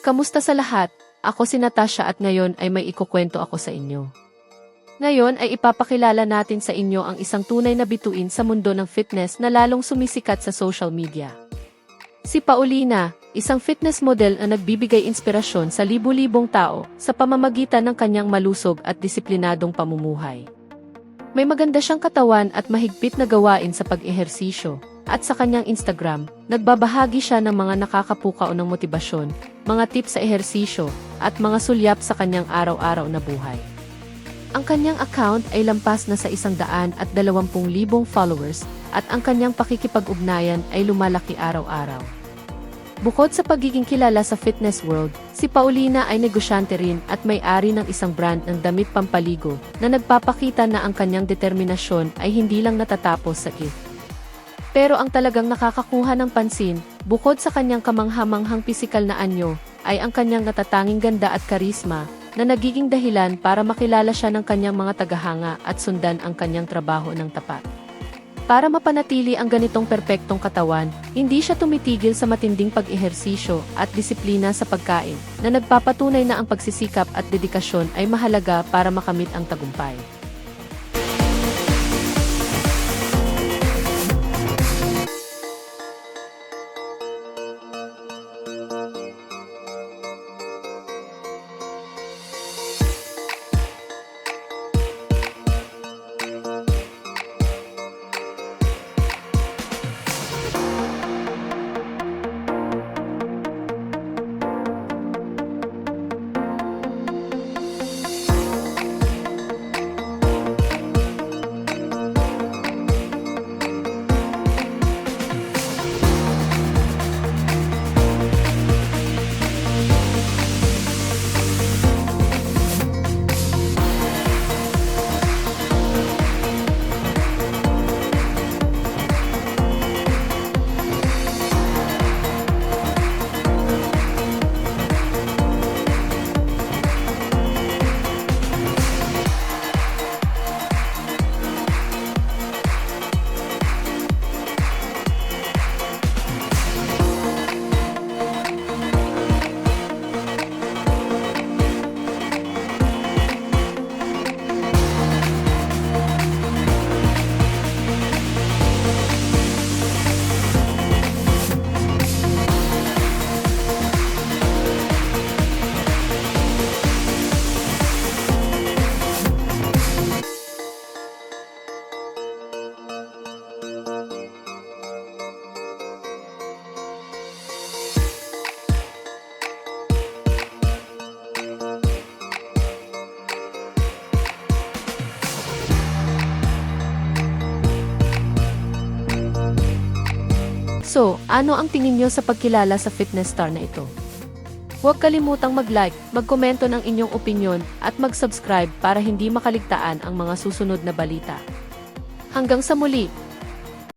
Kamusta sa lahat? Ako si Natasha at ngayon ay may ikukwento ako sa inyo. Ngayon ay ipapakilala natin sa inyo ang isang tunay na bituin sa mundo ng fitness na lalong sumisikat sa social media. Si Paulina, isang fitness model na nagbibigay inspirasyon sa libu-libong tao sa pamamagitan ng kanyang malusog at disiplinadong pamumuhay. May maganda siyang katawan at mahigpit na gawain sa pag-ehersisyo. At sa kanyang Instagram, nagbabahagi siya ng mga nakakapukao ng motibasyon, mga tips sa ehersisyo, at mga sulyap sa kanyang araw-araw na buhay. Ang kanyang account ay lampas na sa 120,000 followers at ang kanyang pakikipag-ugnayan ay lumalaki araw-araw. Bukod sa pagiging kilala sa fitness world, si Paulina ay negosyante rin at may-ari ng isang brand ng damit pampaligo na nagpapakita na ang kanyang determinasyon ay hindi lang natatapos sa gift. Pero ang talagang nakakakuha ng pansin, bukod sa kanyang kamanghamanghang pisikal na anyo, ay ang kanyang natatanging ganda at karisma, na nagiging dahilan para makilala siya ng kanyang mga tagahanga at sundan ang kanyang trabaho ng tapat. Para mapanatili ang ganitong perpektong katawan, hindi siya tumitigil sa matinding pag-ehersisyo at disiplina sa pagkain, na nagpapatunay na ang pagsisikap at dedikasyon ay mahalaga para makamit ang tagumpay. So, ano ang tingin nyo sa pagkilala sa fitness star na ito? Huwag kalimutang mag-like, magkomento ng inyong opinyon, at mag-subscribe para hindi makaligtaan ang mga susunod na balita. Hanggang sa muli!